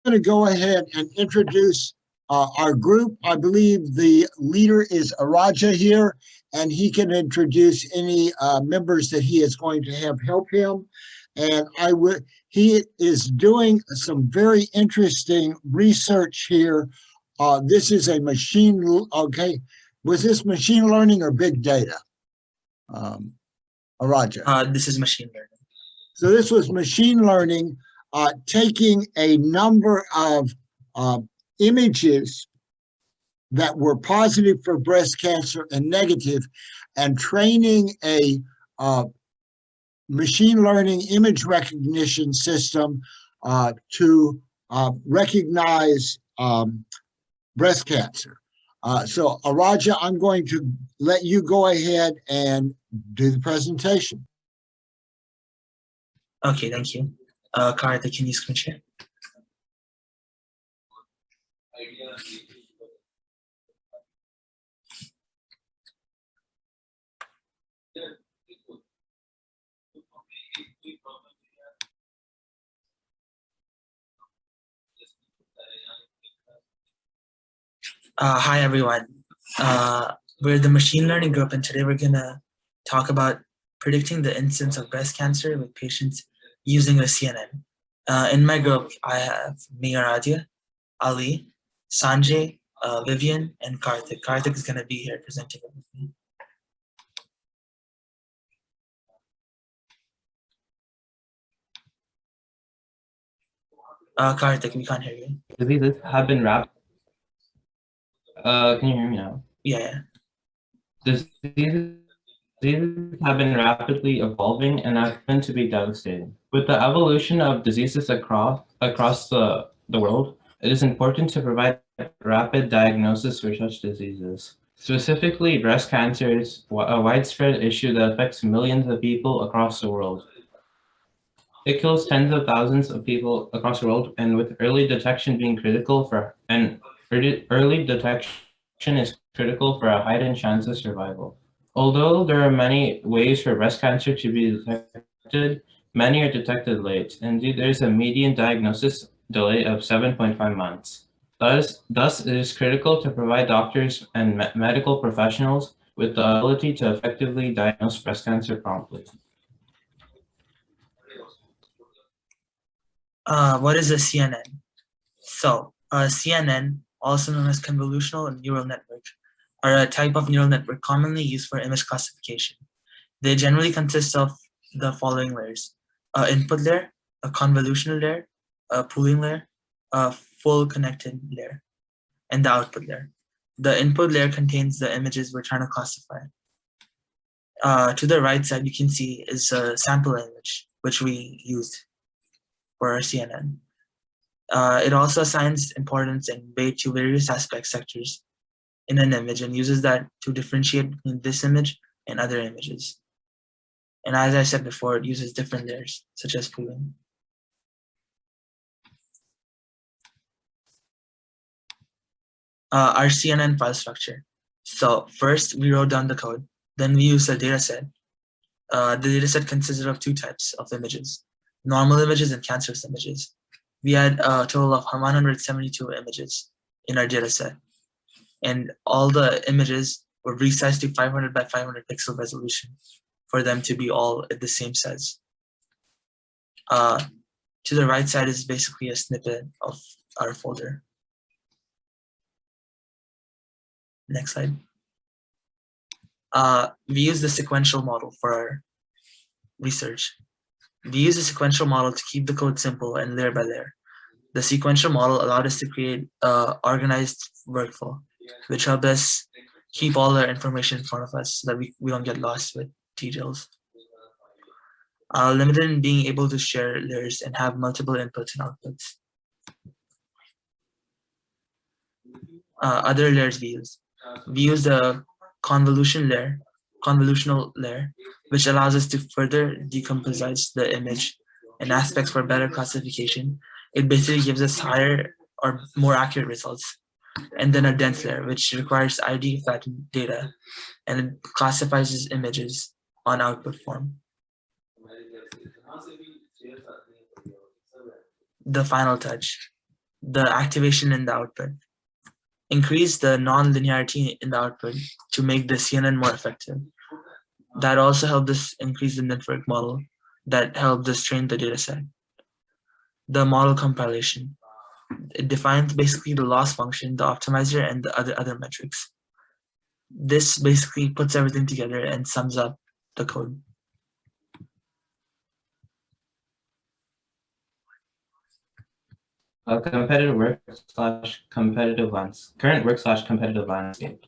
going to go ahead and introduce our group. I believe the leader is Araja here, and he can introduce any members that he is going to have help him. And he is doing some very interesting research here. This is a machine, okay. Was this machine learning or big data? Araja. This is machine learning. So this was machine learning, taking a number of images that were positive for breast cancer and negative, and training a machine learning image recognition system to recognize breast cancer. So Araja, I'm going to let you go ahead and do the presentation. Okay, thank you. Karthik, can you screen share? Hi, everyone. We're the machine learning group, and today we're going to talk about predicting the incidence of breast cancer with patients using a CNN. In my group, I have me, Aradia, Ali, Sanjay, Vivian, and Karthik. Karthik is going to be here presenting with me. Karthik, we can't hear you. Diseases have been rapid. Can you hear me now? Yeah. Diseases have been rapidly evolving and have been to be devastating. With the evolution of diseases across the world, it is important to provide rapid diagnosis for such diseases. Specifically, breast cancer is a widespread issue that affects millions of people across the world. It kills tens of thousands of people across the world, and with early detection being critical early detection is critical for a heightened chance of survival. Although there are many ways for breast cancer to be detected, many are detected late. Indeed, there is a median diagnosis delay of 7.5 months. Thus, it is critical to provide doctors and medical professionals with the ability to effectively diagnose breast cancer promptly. What is a CNN? So, CNN, also known as convolutional neural network, are a type of neural network commonly used for image classification. They generally consist of the following layers: an input layer, a convolutional layer, a pooling layer, a full connected layer, and the output layer. The input layer contains the images we're trying to classify. To the right side, you can see is a sample image, which we used for our CNN. It also assigns importance and weight to various aspect sectors in an image and uses that to differentiate between this image and other images. And as I said before, it uses different layers, such as pooling. Our CNN file structure. So first, we wrote down the code. Then we used a data set. The data set consisted of two types of images: normal images and cancerous images. We had a total of 172 images in our data set. And all the images were resized to 500 by 500 pixel resolution for them to be all at the same size. To the right side is basically a snippet of our folder. Next slide. We use the sequential model for our research. We use a sequential model to keep the code simple and layer by layer. The sequential model allowed us to create an organized workflow, which helped us keep all our information in front of us so that we don't get lost with details. Limited in being able to share layers and have multiple inputs and outputs. Other layers we use. We use the convolutional layer, which allows us to further decompose the image and aspects for better classification. It basically gives us higher or more accurate results. And then a dense layer, which requires ID flattened data, and it classifies images on output form. The final touch. the activation in the output. Increase the non-linearity in the output to make the CNN more effective. That also helped us increase the network model that helped us train the data set. The model compilation. It defines basically the loss function, the optimizer, and the other metrics. This basically puts everything together and sums up the code. Competitive work / competitive landscape. Current work / competitive landscape.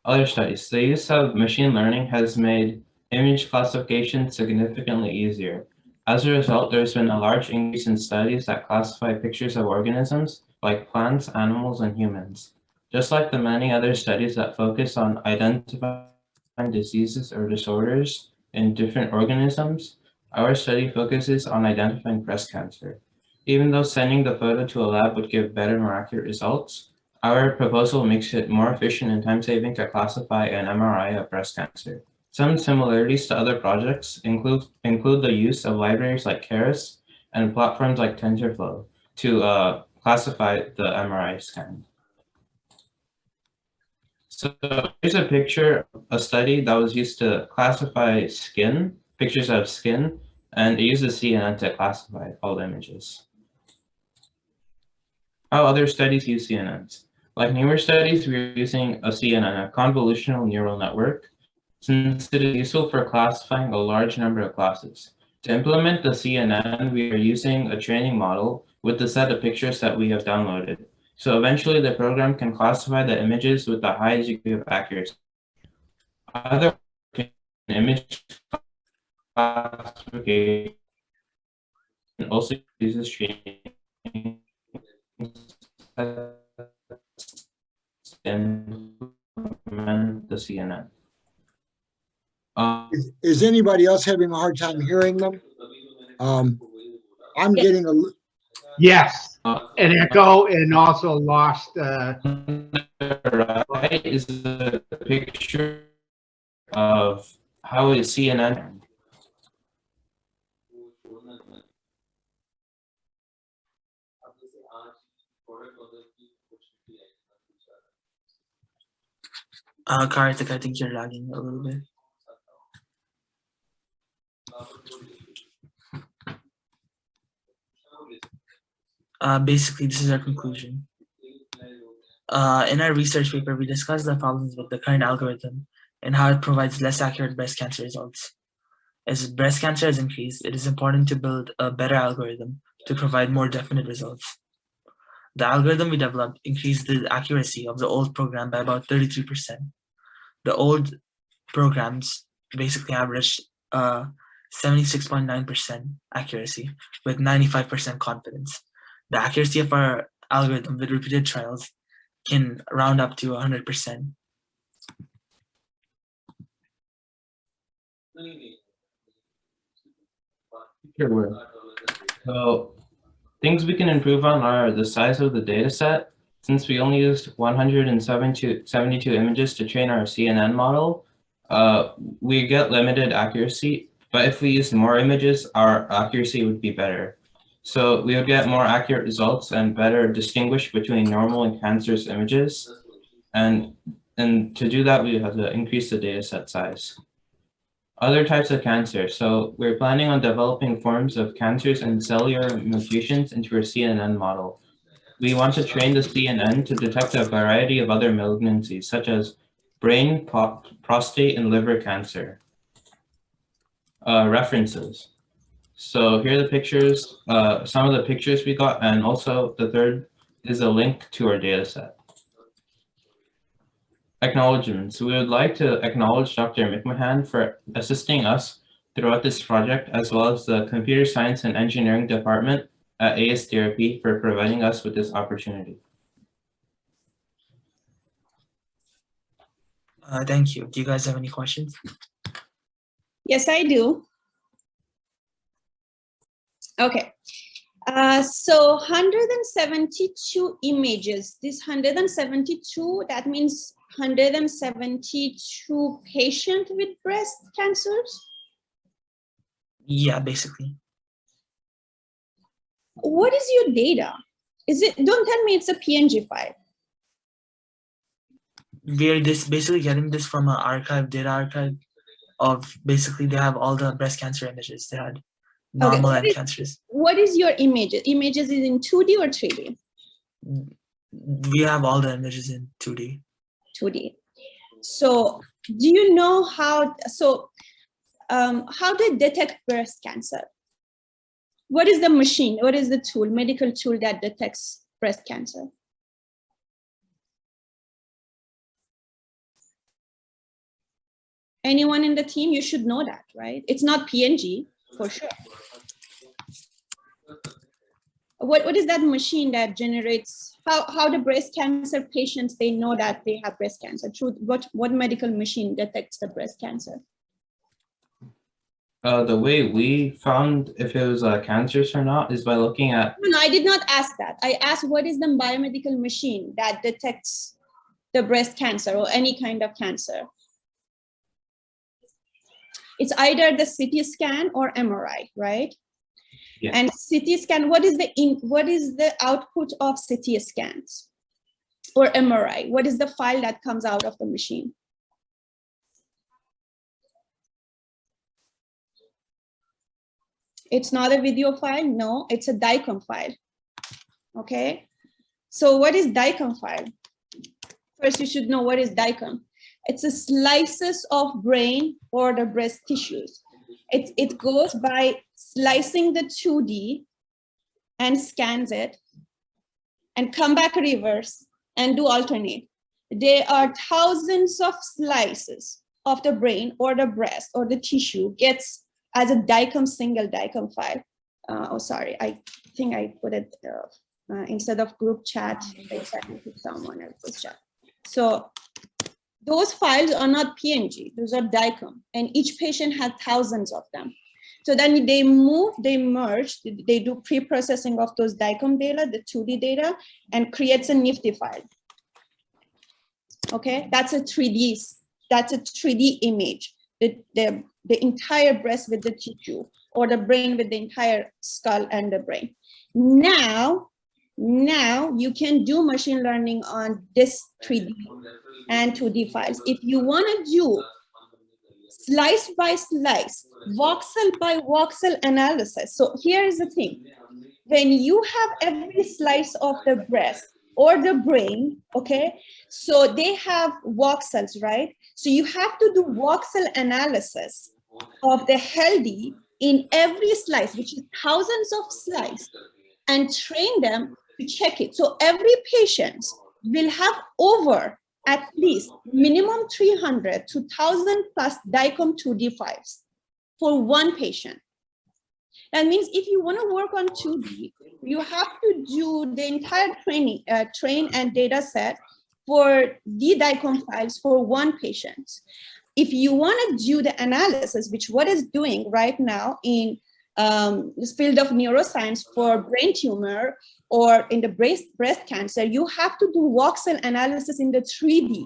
Other studies. The use of machine learning has made image classification significantly easier. As a result, there's been a large increase in studies that classify pictures of organisms like plants, animals, and humans. Just like the many other studies that focus on identifying diseases or disorders in different organisms, our study focuses on identifying breast cancer. Even though sending the photo to a lab would give better, more accurate results, our proposal makes it more efficient and time-saving to classify an MRI of breast cancer. Some similarities to other projects include the use of libraries like Keras and platforms like TensorFlow to classify the MRI scan. So here's a picture, a study that was used to classify skin, pictures of skin, and it uses CNN to classify all the images. How other studies use CNNs. Like newer studies, we're using a CNN, a convolutional neural network, since it is useful for classifying a large number of classes. To implement the CNN, we are using a training model with the set of pictures that we have downloaded. So eventually the program can classify the images with a high degree of accuracy. Other image classification also uses training and the CNN. Is anybody else having a hard time hearing them? I'm getting a. Yes, an echo and also lost. Right is a picture of how a CNN. Karthik, I think you're lagging a little bit. Basically, this is our conclusion. In our research paper, we discussed the problems with the current algorithm and how it provides less accurate breast cancer results. As breast cancer has increased, it is important to build a better algorithm to provide more definite results. The algorithm we developed increased the accuracy of the old program by about 33%. The old programs basically averaged 76.9% accuracy with 95% confidence. The accuracy of our algorithm with repeated trials can round up to 100%. Sure. So things we can improve on are the size of the data set. Since we only used 172 images to train our CNN model, we get limited accuracy, but if we used more images, our accuracy would be better. So we would get more accurate results and better distinguish between normal and cancerous images. And to do that, we have to increase the data set size. Other types of cancer. So we're planning on developing forms of cancers and cellular mutations into our CNN model. We want to train the CNN to detect a variety of other malignancies, such as brain, prostate, and liver cancer. References. So here are the pictures, some of the pictures we got, and also the third is a link to our data set. Acknowledgements. We would like to acknowledge Dr. McMahon for assisting us throughout this project, as well as the Computer Science and Engineering Department at ASDRP for providing us with this opportunity. Thank you. Do you guys have any questions? Yes, I do. Okay. So 172 images. This 172, that means 172 patients with breast cancers? Yeah, basically. What is your data? Is it, don't tell me it's a PNG file. We're basically getting this from an archive, data archive of basically they have all the breast cancer images. They had normal and cancers. What is your images? Images is in 2D or 3D? We have all the images in 2D. 2D. So do you know how, how they detect breast cancer? What is the machine? What is the tool, medical tool that detects breast cancer? Anyone in the team, you should know that, right? It's not PNG, for sure. What is that machine that generates, how the breast cancer patients, they know that they have breast cancer? Through what medical machine detects the breast cancer? The way we found if it was cancerous or not is by looking at. No, I did not ask that. I asked what is the biomedical machine that detects the breast cancer or any kind of cancer? It's either the CT scan or MRI, right? Yeah. And CT scan, what is the output of CT scans or MRI? What is the file that comes out of the machine? It's not a video file. No, it's a DICOM file. Okay. So what is DICOM file? First, you should know what is DICOM. It's a slices of brain or the breast tissues. It goes by slicing the 2D and scans it and come back reverse and do alternate. There are thousands of slices of the brain or the breast or the tissue gets as a DICOM, single DICOM file. Oh, sorry, I think I put it instead of group chat, I put someone else's chat. So those files are not PNG, those are DICOM, and each patient has thousands of them. So then they merge, they do pre-processing of those DICOM data, the 2D data, and creates a nifty file. Okay, that's a 3D image. The entire breast with the tissue, or the brain with the entire skull and the brain. Now you can do machine learning on this 3D and 2D files. If you want to do slice by slice, voxel by voxel analysis. So here is the thing. When you have every slice of the breast or the brain, okay, so they have voxels, right? So you have to do voxel analysis of the healthy in every slice, which is thousands of slices, and train them to check it. So every patient will have over at least minimum 300 to 1,000 plus DICOM 2D files for one patient. That means if you want to work on 2D, you have to do the entire train and data set for the DICOM files for one patient. If you want to do the analysis, which what is doing right now in this field of neuroscience for brain tumor or in the breast cancer, you have to do voxel analysis in the 3D.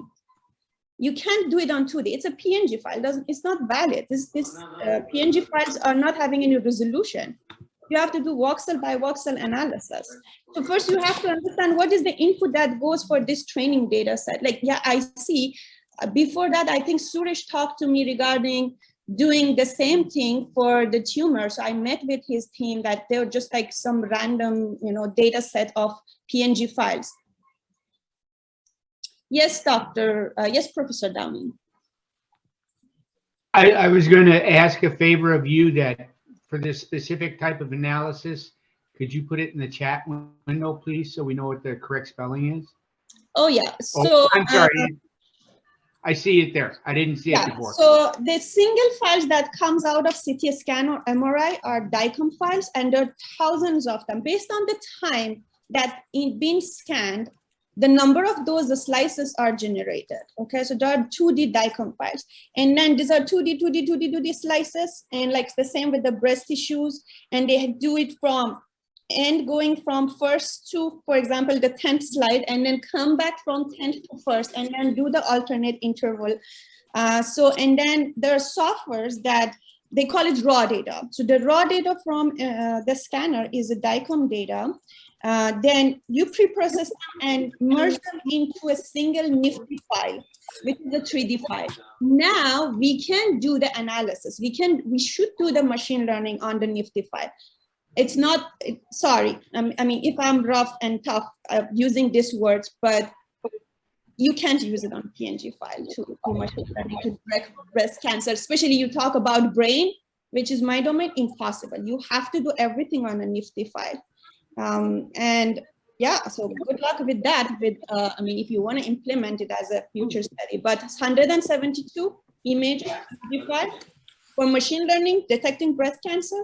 You can't do it on 2D. It's a PNG file. It's not valid. This PNG files are not having any resolution. You have to do voxel by voxel analysis. So first you have to understand what is the input that goes for this training data set. Like, yeah, I see. Before that, I think Suresh talked to me regarding doing the same thing for the tumor. So I met with his team that they were just like some random, data set of PNG files. Yes, yes, Professor Downing. I was going to ask a favor of you that for this specific type of analysis, could you put it in the chat window, please, so we know what the correct spelling is? Oh, yeah. So I'm sorry. I see it there. I didn't see it before. So the single files that comes out of CT scan or MRI are DICOM files, and there are thousands of them. Based on the time that it's been scanned, the number of those slices are generated. Okay, so there are 2D DICOM files. And then these are 2D slices, and like the same with the breast tissues. And they do it from going from first to, for example, the 10th slide, and then come back from 10th to first, and then do the alternate interval. And then there are softwares that they call it raw data. So the raw data from the scanner is the DICOM data. Then you pre-process them and merge them into a single Nifty file, which is a 3D file. Now we can do the analysis. We should do the machine learning on the Nifty file. It's not, sorry, I mean, if I'm rough and tough using these words, but you can't use it on PNG file to do machine learning to detect breast cancer, especially you talk about brain, which is my domain, impossible. You have to do everything on a Nifty file. And yeah, so good luck with that. I mean, if you want to implement it as a future study, but 172 images file for machine learning, detecting breast cancer.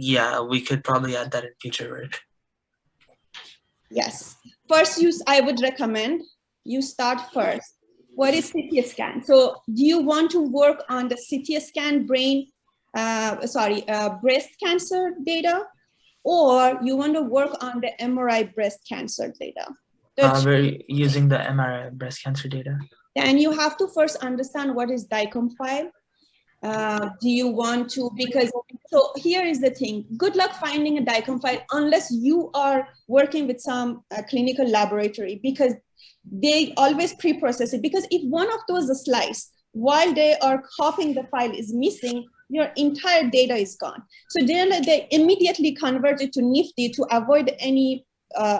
Yeah, we could probably add that in future work. Yes. First, I would recommend you start first. What is CT scan? So do you want to work on the CT scan breast cancer data, or you want to work on the MRI breast cancer data? We're using the MRI breast cancer data. And you have to first understand what is DICOM file. Do you want to, because, so here is the thing, good luck finding a DICOM file unless you are working with some clinical laboratory, because they always pre-process it, because if one of those slides while they are copying the file is missing, your entire data is gone. So they immediately convert it to Nifty to avoid any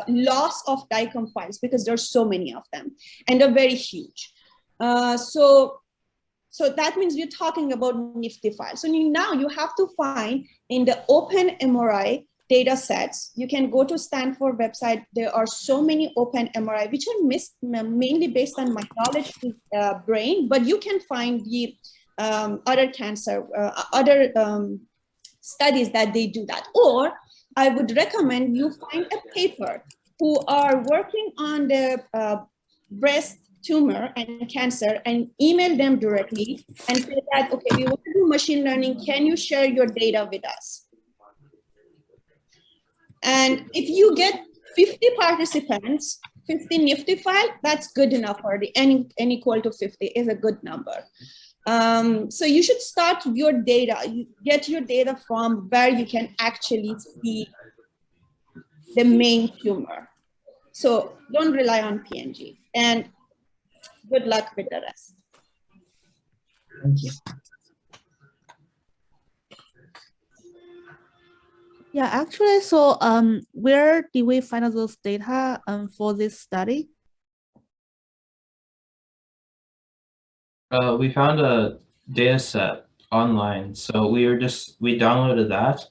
loss of DICOM files, because there's so many of them and they're very huge. So that means we're talking about Nifty files. So now you have to find in the open MRI data sets. You can go to Stanford website. There are so many open MRI, which are mainly based on my knowledge of brain, but you can find the other cancer, other studies that they do that. Or I would recommend you find a paper who are working on the breast tumor and cancer and email them directly and say that, okay, we want to do machine learning. Can you share your data with us? And if you get 50 participants, 50 Nifty file, that's good enough already. N equal to 50 is a good number. So you should start your data, get your data from where you can actually see the main tumor. So don't rely on PNG. And good luck with the rest. Thank you. Yeah, actually, so where did we find out those data for this study? We found a data set online, so we downloaded that,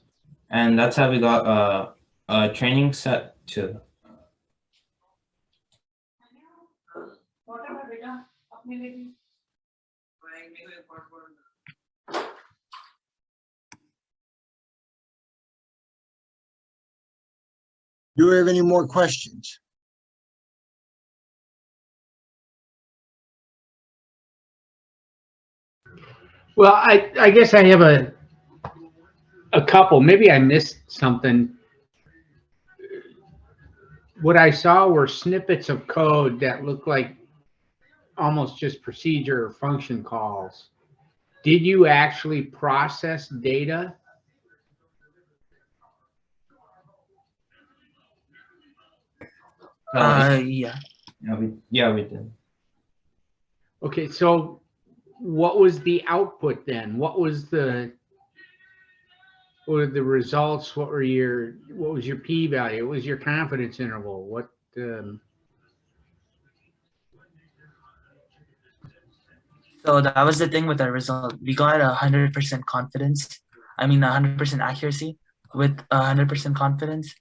and that's how we got a training set too. Do you have any more questions? Well, I guess I have a couple. Maybe I missed something. What I saw were snippets of code that looked like almost just procedure or function calls. Did you actually process data? Yeah. Yeah, we did. Okay, so what was the output then? What were the results? What was your p-value? What was your confidence interval? What So that was the thing with our result. We got 100% confidence. I mean, 100% accuracy with 100% confidence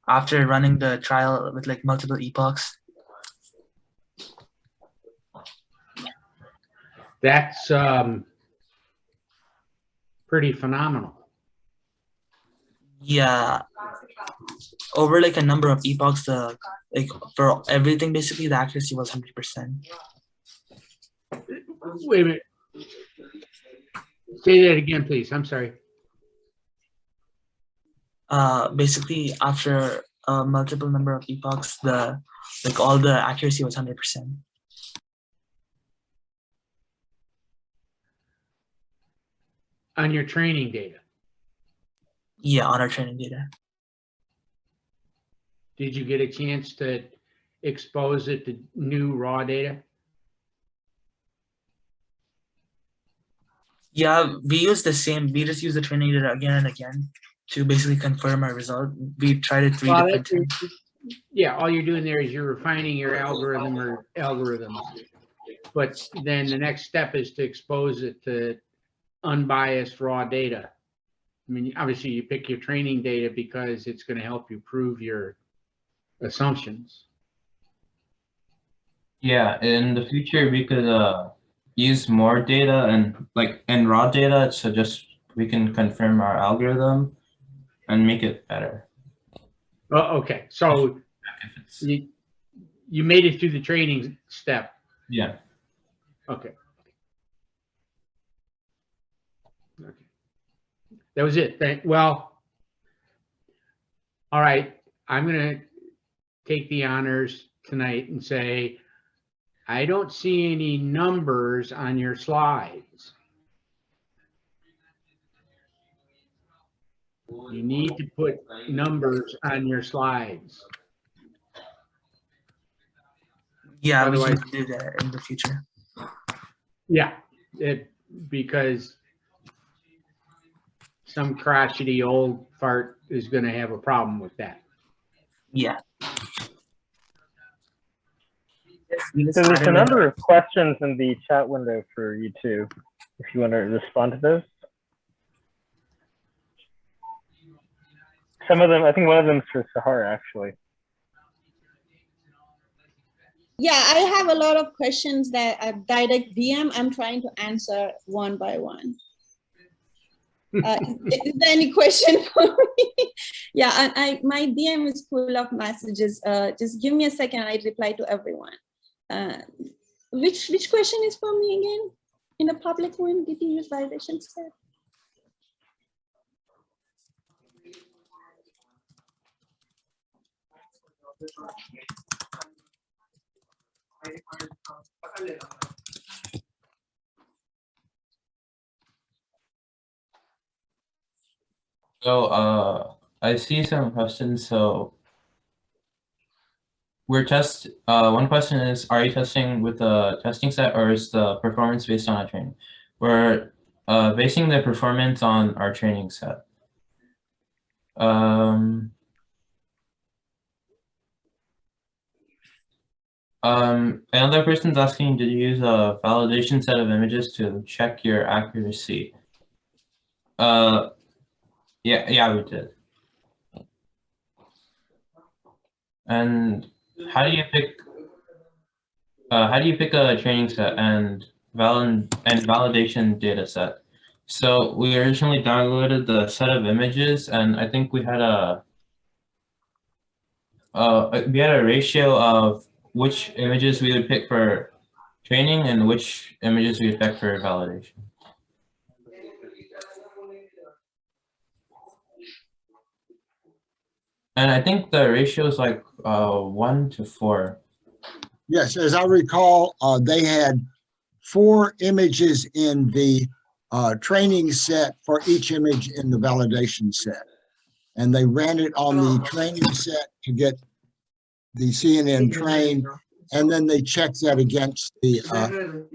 after running the trial with like multiple epochs. That's pretty phenomenal. Yeah, over like a number of epochs, like for everything, basically the accuracy was 100%. Wait a minute. Say that again, please. I'm sorry. Basically after a multiple number of epochs, all the accuracy was 100%. On your training data? Yeah, on our training data. Did you get a chance to expose it to new raw data? Yeah, we use the same, we just use the training data again and again to basically confirm our result. We tried it three Well, different times. Yeah, all you're doing there is you're refining your algorithm or algorithms. But then the next step is to expose it to unbiased raw data. I mean, obviously you pick your training data because it's going to help you prove your assumptions. Yeah, in the future we could use more data and raw data, so just we can confirm our algorithm and make it better. Oh, okay. So If it's, you made it through the training step. yeah. Okay. Okay. That was it. Well, all right. I'm going to take the honors tonight and say, I don't see any numbers on your slides. You need to put numbers on your slides. Yeah, we Otherwise- can do that in the future. Yeah, because some crotchety old fart is going to have a problem with that. Yeah. So there's a number of questions in the chat window for you two, if you want to respond to those. Some of them, I think one of them is for Sahar, actually. Yeah, I have a lot of questions that are direct DM. I'm trying to answer one by one. Is there any question for me? Yeah, and my DM is full of messages. Just give me a second, I reply to everyone. Which question is for me again? In a public one, did you use validation step? So I see some questions. So we're one question is, are you testing with a testing set, or is the performance based on a training? We're basing the performance on our training set. Another person's asking, did you use a validation set of images to check your accuracy? Yeah, we did. And how do you pick a training set and validation data set? So we originally downloaded the set of images, and I think we had a ratio of which images we would pick for training and which images we would pick for validation. And I think the ratio is like 1 to 4. Yes, as I recall, they had 4 images in the training set for each image in the validation set. And they ran it on the training set to get the CNN trained, and then they checked that against the,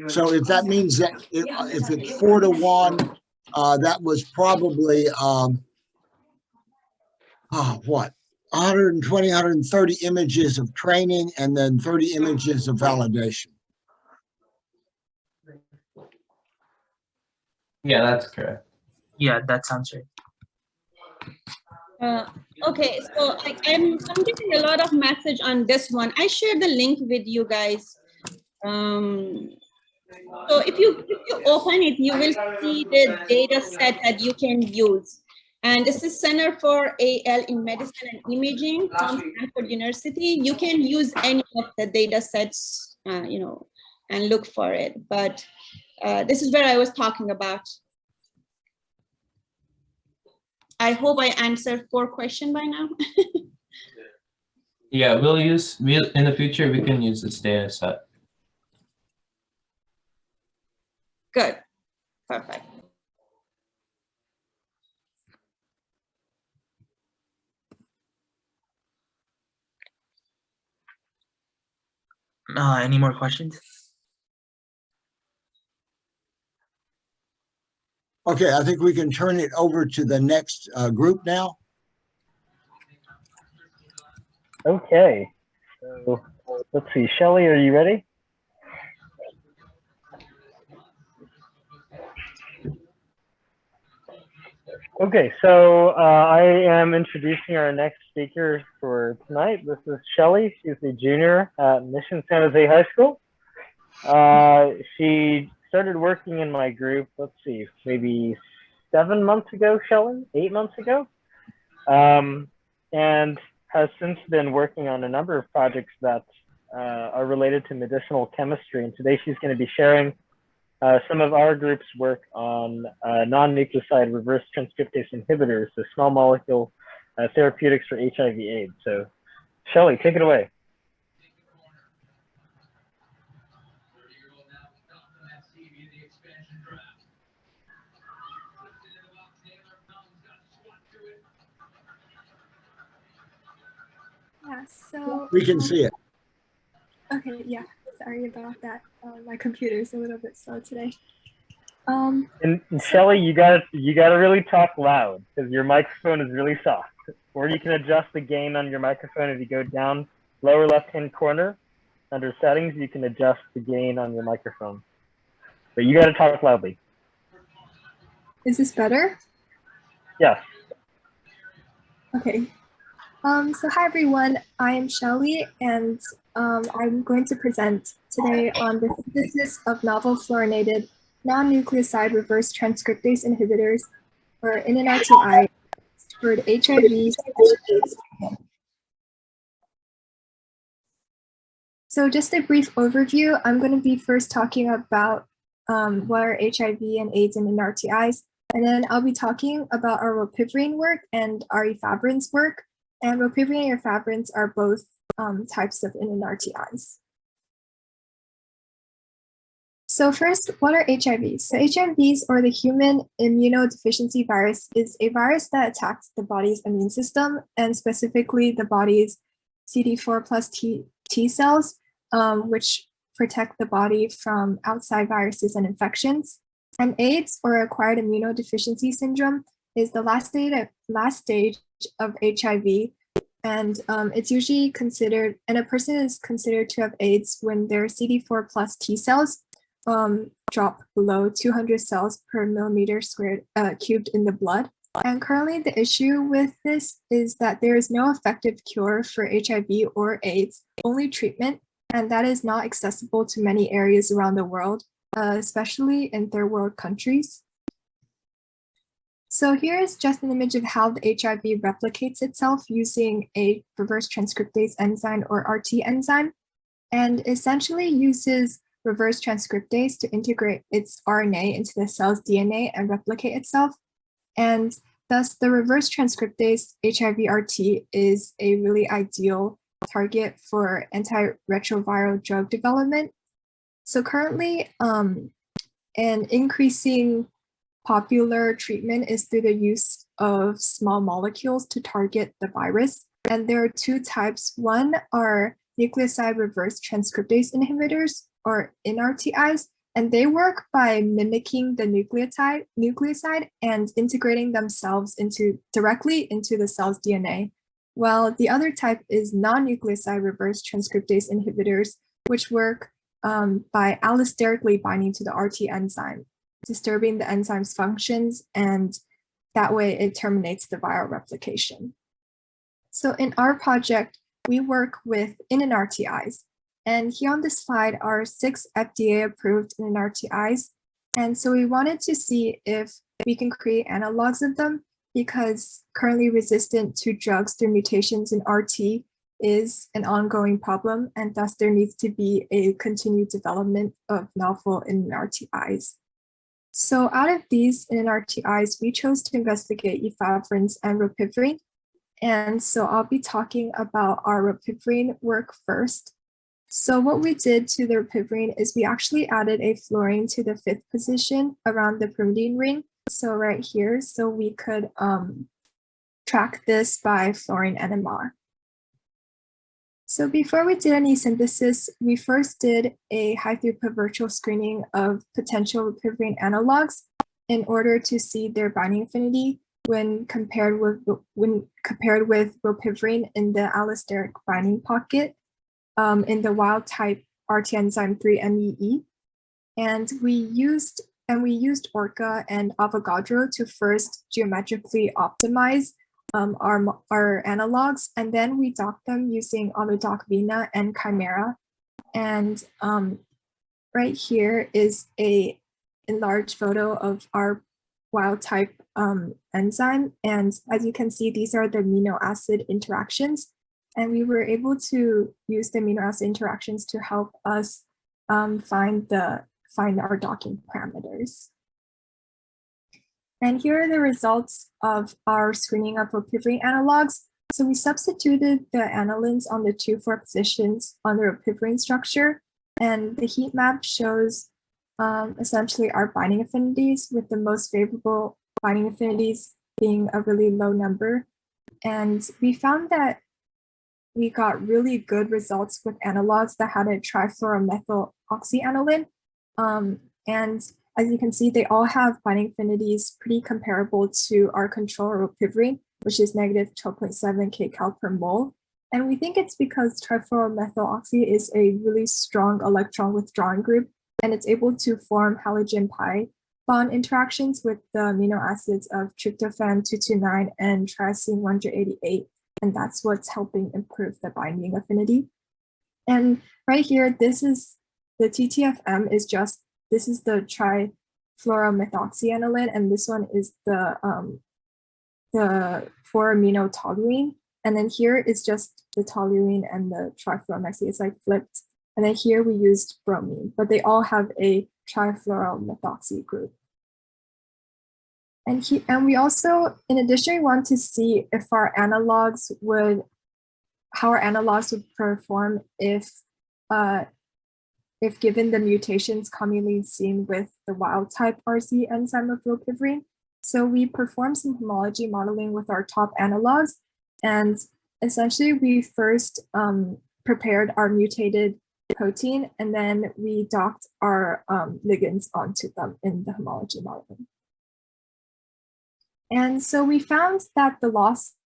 so if that means that if it's 4 to 1, that was probably, what? 120, 130 images of training, and then 30 images of validation. Yeah, that's correct. Yeah, that sounds right. Okay, so I'm getting a lot of message on this one. I shared the link with you guys. So if you open it, you will see the data set that you can use. And this is Center for AL in Medicine and Imaging from Stanford University. You can use any of the data sets, and look for it. But this is where I was talking about. I hope I answered 4 questions by now. Yeah, in the future, we can use this data set. Good, perfect. Any more questions? Okay, I think we can turn it over to the next group now. Okay, so let's see. Shelli, are you ready? Okay, so I am introducing our next speaker for tonight. This is Shelli. She's a junior at Mission San Jose High School. She started working in my group, let's see, maybe 7 months ago, Shelli, 8 months ago, and has since been working on a number of projects that are related to medicinal chemistry. And today she's going to be sharing some of our group's work on non-nucleoside reverse transcriptase inhibitors, so small molecule therapeutics for HIV/AIDS. So Shelli, take it away. Yeah, so We can see it. okay, yeah, sorry about that. My computer is a little bit slow today. And Shelli, you gotta really talk loud because your microphone is really soft. Or you can adjust the gain on your microphone if you go down lower left-hand corner under settings. You can adjust the gain on your microphone, but you gotta talk loudly. Is this better? Yes. Okay. So hi everyone, I am Shelli, and I'm going to present today on the synthesis of novel fluorinated non-nucleoside reverse transcriptase inhibitors, or NNRTIs, for HIV. So just a brief overview, I'm going to be first talking about what are HIV and AIDS and NNRTIs, and then I'll be talking about our rilpivirine work and our efavirenz work. And rilpivirine and efavirenz are both types of NNRTIs. So first, what are HIVs? So HIVs, or the human immunodeficiency virus, is a virus that attacks the body's immune system, and specifically the body's CD4 plus T-cells, which protect the body from outside viruses and infections. And AIDS, or acquired immunodeficiency syndrome, is the last stage of HIV, and it's usually considered, and a person is considered to have AIDS when their CD4 plus T cells drop below 200 cells per millimeter squared cubed in the blood. And currently the issue with this is that there is no effective cure for HIV or AIDS, only treatment, and that is not accessible to many areas around the world, especially in third world countries. So here is just an image of how the HIV replicates itself using a reverse transcriptase enzyme, or RT enzyme, and essentially uses reverse transcriptase to integrate its RNA into the cell's DNA and replicate itself. And thus the reverse transcriptase HIV RT is a really ideal target for antiretroviral drug development. So currently, an increasing popular treatment is through the use of small molecules to target the virus. And there are two types. One are nucleoside reverse transcriptase inhibitors, or NNRTIs, and they work by mimicking the nucleoside and integrating themselves directly into the cell's DNA. While the other type is non-nucleoside reverse transcriptase inhibitors, which work by allosterically binding to the RT enzyme, disturbing the enzyme's functions, and that way it terminates the viral replication. So in our project, we work with NNRTIs, and here on this slide are 6 FDA-approved NNRTIs, and so we wanted to see if we can create analogs of them, because currently resistant to drugs through mutations in RT is an ongoing problem, and thus there needs to be a continued development of novel NNRTIs. So out of these NNRTIs, we chose to investigate efavirenz and rilpivirine. And so I'll be talking about our rilpivirine work first. So what we did to the rilpivirine is we actually added a fluorine to the 5th position around the pyrimidine ring. So right here, so we could track this by fluorine NMR. So before we did any synthesis, we first did a high throughput virtual screening of potential rilpivirine analogs in order to see their binding affinity when compared with rilpivirine in the allosteric binding pocket in the wild type RT enzyme 3-MeE. And we used Orca and Avogadro to first geometrically optimize our analogs, and then we docked them using AutoDock-Vina and Chimera. And right here is a enlarged photo of our wild type enzyme. And as you can see, these are the amino acid interactions. And we were able to use the amino acid interactions to help us find our docking parameters. And here are the results of our screening of rilpivirine analogs. So we substituted the anilines on the 2,4 positions on the rilpivirine structure, and the heat map shows essentially our binding affinities, with the most favorable binding affinities being a really low number. And we found that we got really good results with analogs that had a trifluoromethyl oxyaniline. And as you can see, they all have binding affinities pretty comparable to our control rilpivirine, which is negative 12.7 kcal per mole. And we think it's because trifluoromethyl is a really strong electron withdrawing group, and it's able to form halogen pi bond interactions with the amino acids of tryptophan 229 and tyrosine 188. And that's what's helping improve the binding affinity. And right here, this is the TTFM this is the trifluoromethoxyaniline, and this one is the 4-amino toluene. And then here is just the toluene and the trifluoromethoxy. It's like flipped. And then here we used bromine, but they all have a trifluoromethoxy group. And we also, in addition, we want to see if how our analogs would perform if given the mutations commonly seen with the wild type RT enzyme of rilpivirine. So we performed some homology modeling with our top analogs, and essentially we first prepared our mutated protein, and then we docked our ligands onto them in the homology modeling. And so we found that the loss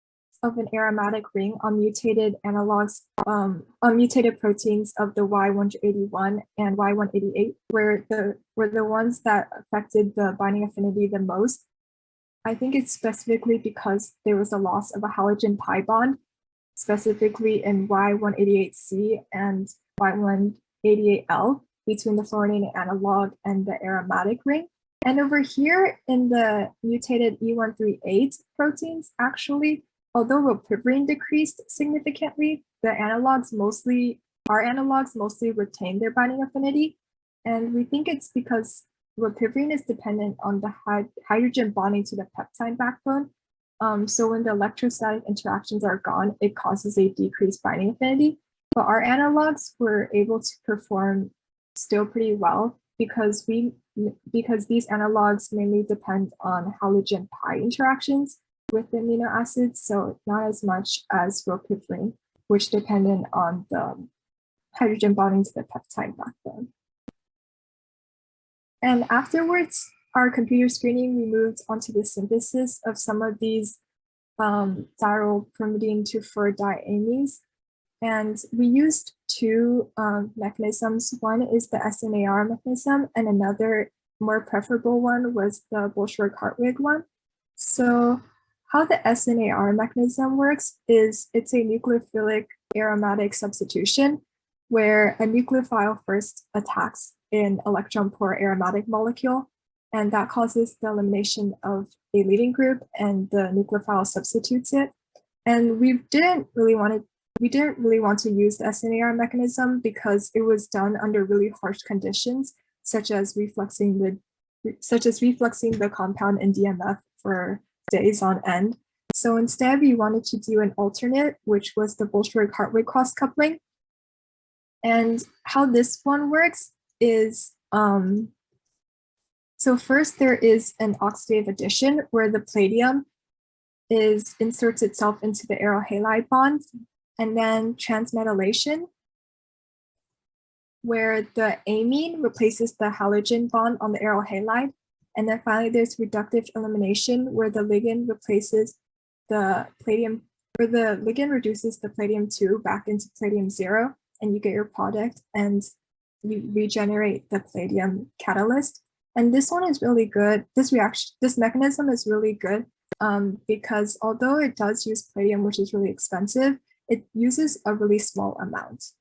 of an aromatic ring on mutated analogs, on mutated proteins of the Y181 and Y188 were the ones that affected the binding affinity the most. I think it's specifically because there was a loss of a halogen pi bond, specifically in Y188C and Y188L between the fluorinated analog and the aromatic ring. And over here in the mutated E138 proteins, actually, although rilpivirine decreased significantly, our analogs mostly retain their binding affinity. And we think it's because rilpivirine is dependent on the hydrogen bonding to the peptide backbone. So when the electrostatic interactions are gone, it causes a decreased binding affinity. But our analogs were able to perform still pretty well because these analogs mainly depend on halogen pi interactions with the amino acids, so not as much as rilpivirine, which depended on the hydrogen bonding to the peptide backbone. And afterwards, our computer screening, we moved onto the synthesis of some of these thyrylpyrimidine to diamines. And we used two mechanisms. One is the SNAR mechanism, and another more preferable one was the Buchwald Hartwig one. So how the SNAR mechanism works is it's a nucleophilic aromatic substitution where a nucleophile first attacks an electron-poor aromatic molecule, and that causes the elimination of a leading group, and the nucleophile substitutes it. And we didn't really want to use the SNAR mechanism because it was done under really harsh conditions, such as refluxing the compound in DMF for days on end. So instead, we wanted to do an alternate, which was the Buchwald Hartwig cross coupling. And how this one works is, so first there is an oxidative addition where the palladium inserts itself into the aryl halide bond and then transmetallation, where the amine replaces the halogen bond on the aryl halide. And then finally, there's reductive elimination, where the ligand replaces the palladium, or the ligand reduces the palladium-2 back into palladium-0, and you get your product, and you regenerate the palladium catalyst. And this one is really good. This mechanism is really good because although it does use palladium, which is really expensive, it uses a really small amount.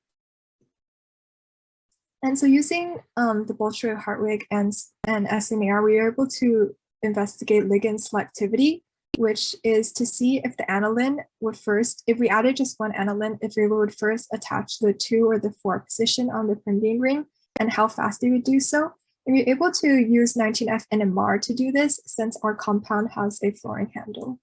And so using the Buchwald Hartwig and SNR, we are able to investigate ligand selectivity, which is to see if the aniline would first, if we added just one aniline, if it would first attach the 2 or the 4 position on the pyrimidine ring, and how fast it would do so. And we're able to use 19F NMR to do this, since our compound has a fluorine handle.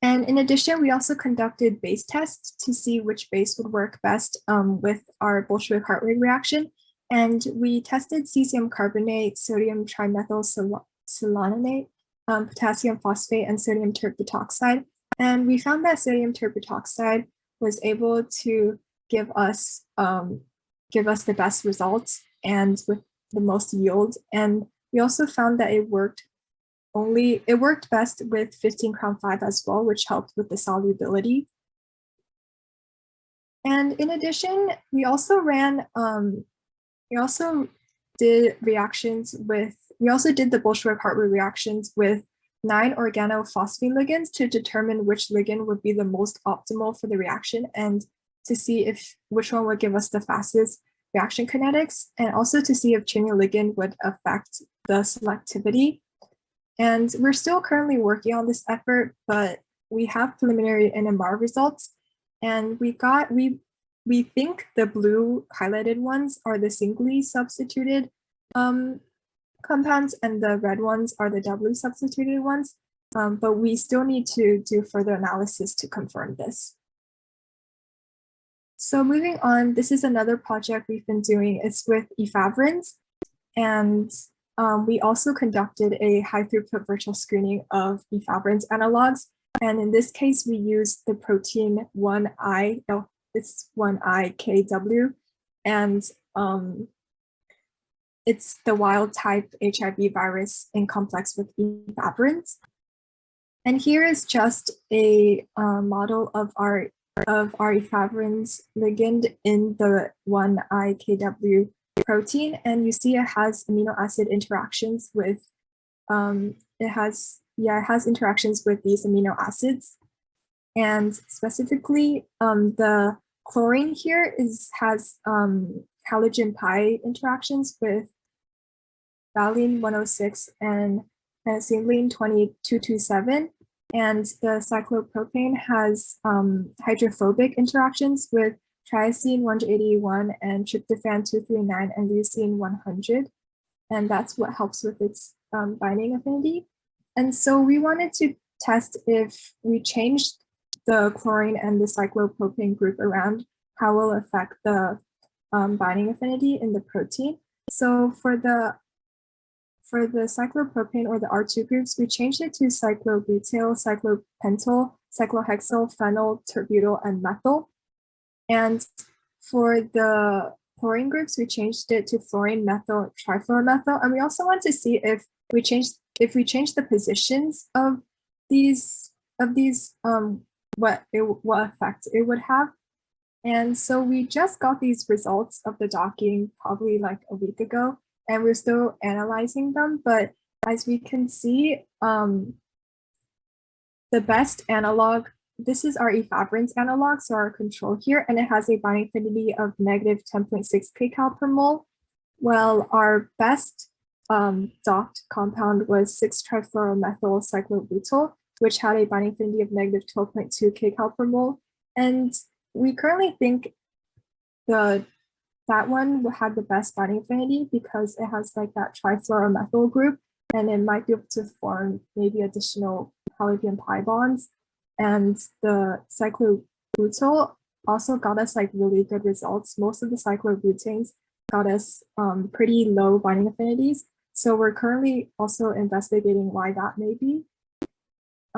And in addition, we also conducted base tests to see which base would work best with our Buchwald Hartwig reaction. And we tested cesium carbonate, sodium trimethylselenonate, potassium phosphate, and sodium terpetoxide. And we found that sodium terpetoxide was able to give us the best results and with the most yield. And we also found that it worked best with 15 crown 5 as well, which helped with the solubility. And in addition, we also did the Buchwald Hartwig reactions with 9 organophosphine ligands to determine which ligand would be the most optimal for the reaction, and to see which one would give us the fastest reaction kinetics, and also to see if changing ligand would affect the selectivity. And we're still currently working on this effort, but we have preliminary NMR results, and we think the blue highlighted ones are the singly substituted compounds, and the red ones are the doubly substituted ones. But we still need to do further analysis to confirm this. So moving on, this is another project we've been doing. It's with efavirenz, and we also conducted a high throughput virtual screening of efavirenz analogs. And in this case, we used the protein 1IKW, and it's the wild type HIV virus in complex with evaporanz. And here is just a model of our efavirenz ligand in the 1IKW protein, and you see it has amino acid interactions with it has interactions with these amino acids, and specifically the chlorine here has halogen pi interactions with valine 106 and penicillin 2227, and the cyclopropane has hydrophobic interactions with triazine 181 and tryptophan 239 and leucine 100, and that's what helps with its binding affinity. And so we wanted to test if we changed the chlorine and the cyclopropane group around, how will it affect the binding affinity in the protein. So for the cyclopropane or the R2 groups, we changed it to cyclobutyl, cyclopentyl, cyclohexyl, phenyl, terbutyl, and methyl. And for the chlorine groups, we changed it to fluorine, methyl, trifluoromethyl. And we also want to see if we change the positions of these what effect it would have. And so we just got these results of the docking probably like a week ago, and we're still analyzing them. But as we can see, the best analog, this is our efavirenz analog, so our control here, and it has a binding affinity of negative 10.6 kcal per mole. Well, our best docked compound was 6-trifluoromethyl cyclobutyl, which had a binding affinity of negative 12.2 kcal per mole. And we currently think that one had the best binding affinity because it has like that trifluoromethyl group, and it might be able to form maybe additional palladium pi bonds. And the cyclobutyl also got us like really good results. Most of the cyclobutanes got us pretty low binding affinities. So we're currently also investigating why that may be.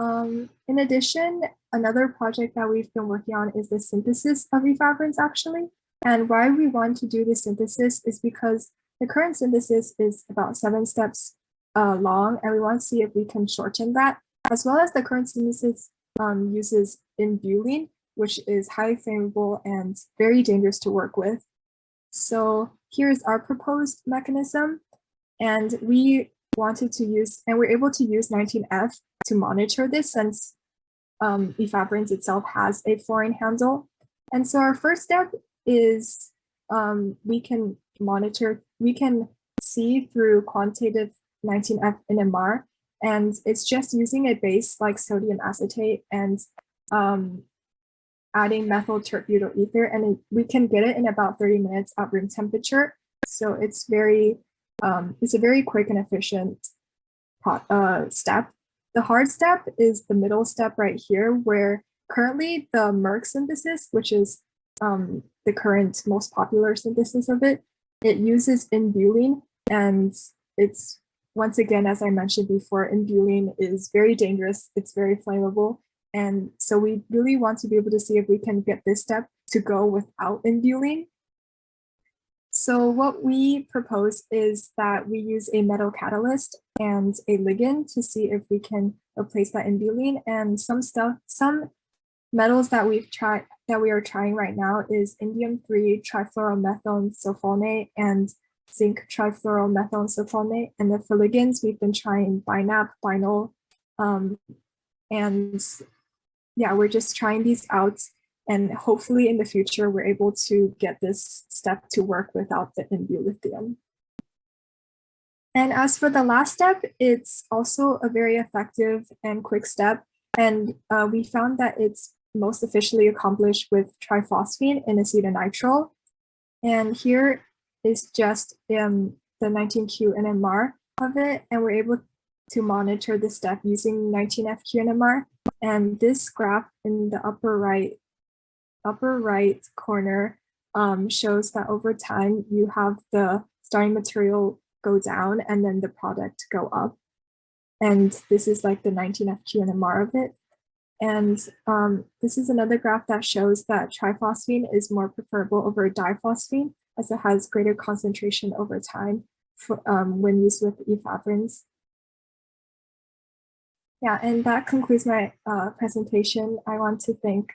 In addition, another project that we've been working on is the synthesis of efavirenz actually. And why we want to do the synthesis is because the current synthesis is about 7 steps long, and we want to see if we can shorten that, as well as the current synthesis uses imbulene, which is highly flammable and very dangerous to work with. So here's our proposed mechanism, and we wanted to use, and we're able to use 19F to monitor this since efavirenz itself has a fluorine handle. And so our first step is we can see through quantitative 19F NMR, and it's just using a base like sodium acetate and adding methyl tertbutyl ether, and we can get it in about 30 minutes at room temperature. So it's a very quick and efficient step. The hard step is the middle step right here, where currently the Merck synthesis, which is the current most popular synthesis of it, it uses imbulene, and it's, once again, as I mentioned before, imbulene is very dangerous, it's very flammable, and so we really want to be able to see if we can get this step to go without imbulene. So what we propose is that we use a metal catalyst and a ligand to see if we can replace that imbulene. And some metals that we are trying right now is indium-3 trifluoromethyl sulfonate and zinc trifluoromethyl sulfonate. And then for ligands, we've been trying BiNAP, binyl, and yeah, we're just trying these out. And hopefully in the future, we're able to get this step to work without the imbulithium. And as for the last step, it's also a very effective and quick step. And we found that it's most efficiently accomplished with triphosphine and acetonitrile. And here is just the 19Q NMR of it. And we're able to monitor the step using 19FQ NMR. And this graph in the upper right corner shows that over time you have the starting material go down and then the product go up. And this is like the 19FQ NMR of it. And this is another graph that shows that triphosphine is more preferable over diphosphine, as it has greater concentration over time for, when used with efavirenz. Yeah, and that concludes my presentation. I want to thank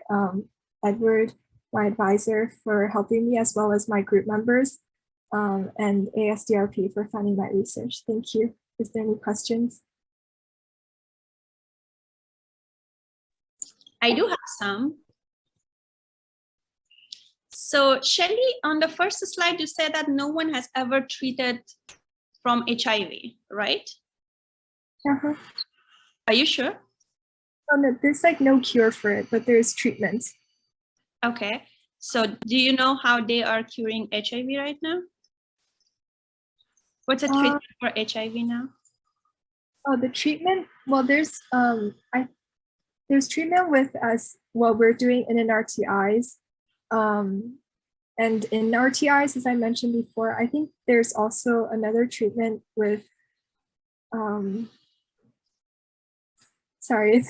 Edward, my advisor, for helping me, as well as my group members, and ASDRP for funding my research. Thank you. Is there any questions? I do have some. So Shelli, on the first slide, you said that no one has ever treated from HIV, right? Uh-huh. Are you sure? Oh, no, there's like no cure for it, but there's treatment. Okay, so do you know how they are curing HIV right now? What's the treatment for HIV now? Oh, the treatment, well, there's treatment with, as well, we're doing NNRTIs, and NNRTIs, as I mentioned before. I think there's also another treatment with, sorry,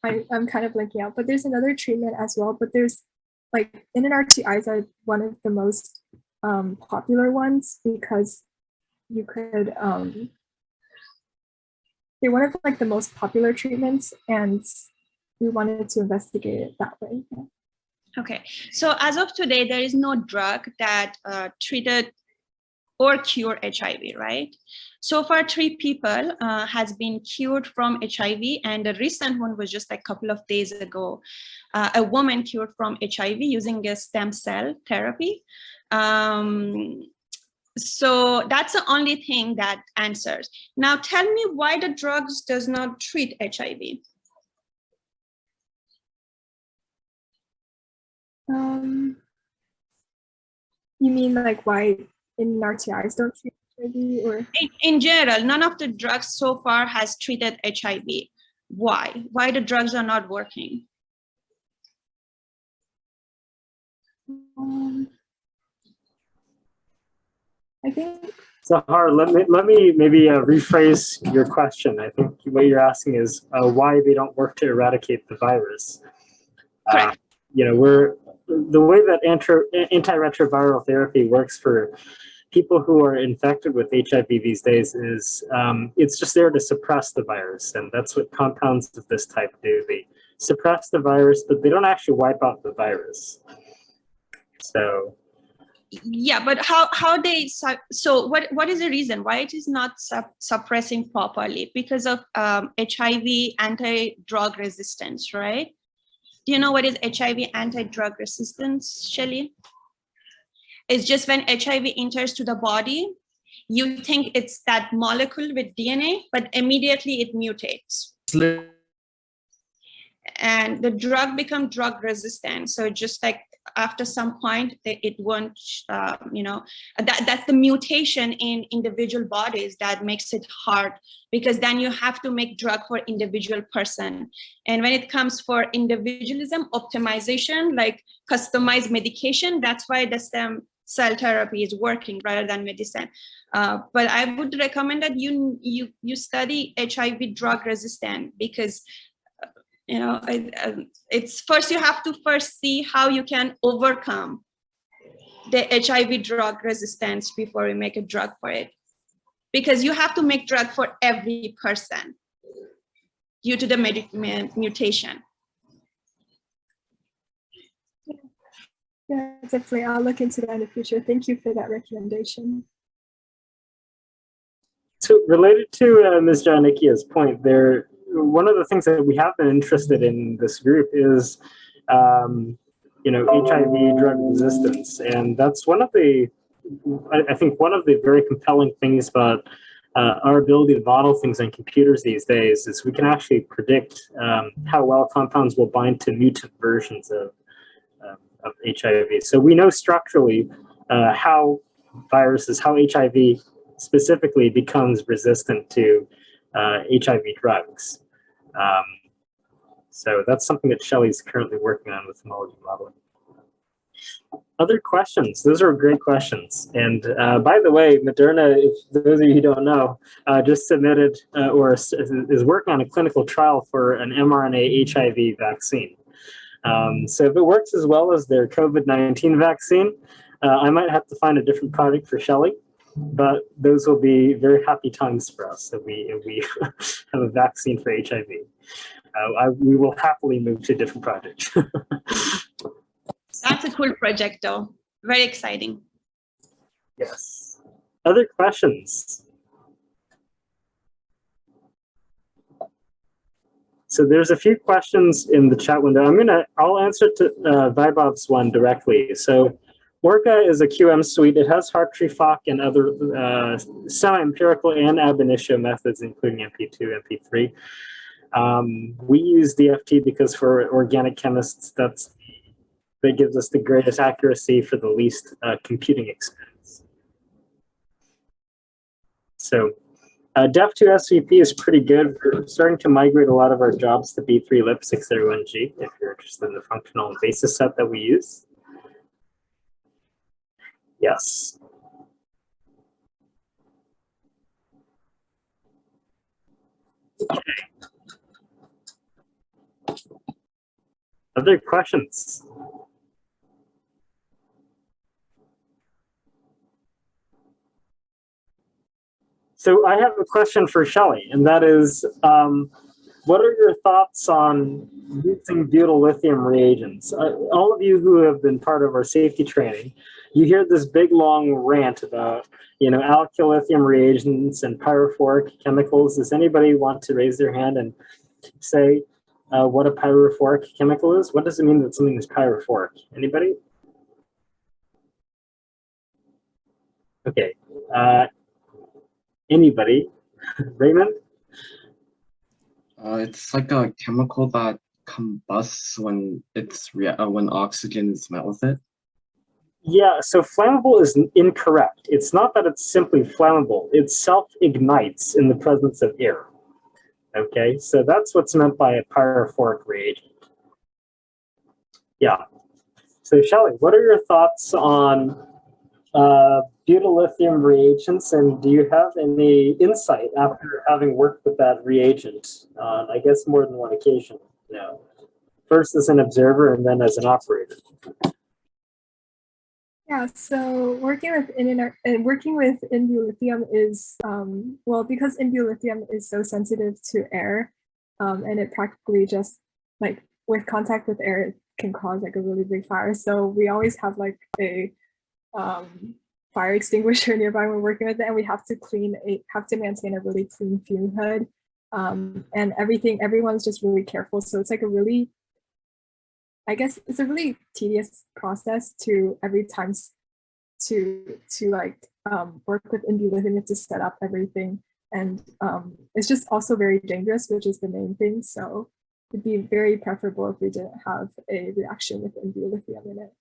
I'm kind of blanking out, but there's another treatment as well, but there's like NNRTIs are one of the most popular ones because you could, they're one of like the most popular treatments, and we wanted to investigate it that way. Yeah. Okay, so as of today, there is no drug that treated or cured HIV, right? So far, 3 people has been cured from HIV, and the recent one was just a couple of days ago. A woman cured from HIV using a stem cell therapy. So that's the only thing that answers. Now tell me why the drugs does not treat HIV. You mean like why NNRTIs don't treat HIV, or? In general, none of the drugs so far has treated HIV. Why? Why the drugs are not working? I think Sahar, let me maybe rephrase your question. I think what you're asking is why they don't work to eradicate the virus. Correct. You know, the way that antiretroviral therapy works for people who are infected with HIV these days is it's just there to suppress the virus, and that's what compounds of this type do. They suppress the virus, but they don't actually wipe out the virus. So. Yeah, but how they so what is the reason why it is not suppressing properly? Because of HIV anti-drug resistance, right? Do you know what is HIV anti-drug resistance, Shelli? It's just when HIV enters to the body, you think it's that molecule with DNA, but immediately it mutates. And the drug becomes drug resistant. So just like after some point, it won't, that's the mutation in individual bodies that makes it hard, because then you have to make drug for individual person. And when it comes for individualism, optimization, like customized medication, that's why the stem cell therapy is working rather than medicine. But I would recommend that you study HIV drug resistant, because it's first you have to see how you can overcome the HIV drug resistance before you make a drug for it, because you have to make drug for every person due to the mutation. Yeah, definitely. I'll look into that in the future. Thank you for that recommendation. So related to Ms. Janikia's point, one of the things that we have been interested in this group is, HIV drug resistance, and that's I think one of the very compelling things about our ability to model things on computers these days is we can actually predict how well compounds will bind to mutant versions of HIV. So we know structurally how HIV specifically becomes resistant to HIV drugs. So that's something that Shelli's currently working on with homology modeling. Other questions? Those are great questions. And by the way, Moderna, if those of you who don't know, just submitted or is working on a clinical trial for an mRNA HIV vaccine. So if it works as well as their COVID-19 vaccine, I might have to find a different product for Shelli, but those will be very happy times for us if we have a vaccine for HIV. We will happily move to a different project. That's a cool project, though. Very exciting. Yes. Other questions? So there's a few questions in the chat window. I'll answer to Vaibhav's one directly. So Orca is a QM suite. It has Hartree-Fock and other semi-empirical and ab initio methods, including MP2, MP3. We use DFT because for organic chemists, that gives us the greatest accuracy for the least computing expense. So DEF2 SVP is pretty good. We're starting to migrate a lot of our jobs to B3 lip 631G if you're interested in the functional basis set that we use. Yes. Okay. Other questions? So I have a question for Shelli, and that is, what are your thoughts on using butyl lithium reagents? All of you who have been part of our safety training, you hear this big long rant about, alkyl lithium reagents and pyrophoric chemicals. Does anybody want to raise their hand and say what a pyrophoric chemical is? What does it mean that something is pyrophoric? Anybody? Okay. Anybody? Raymond? It's like a chemical that combusts when when oxygen is met with it. Yeah, so flammable is incorrect. It's not that it's simply flammable. It self-ignites in the presence of air. Okay, so that's what's meant by a pyrophoric reagent. Yeah. So Shelli, what are your thoughts on butyllithium reagents, and do you have any insight after having worked with that reagent on, I guess, more than one occasion now? First as an observer and then as an operator. Yeah, so working with indulithium is, well, because indulithium is so sensitive to air, and it practically just, like, with contact with air, it can cause like a really big fire. So we always have like a fire extinguisher nearby when we're working with it, and we have to maintain a really clean fume hood, and everyone's just really careful. So it's like a really, I guess it's a really tedious process to every time to like work with indulithium to set up everything, and it's just also very dangerous, which is the main thing. So it'd be very preferable if we didn't have a reaction with indulithium in it.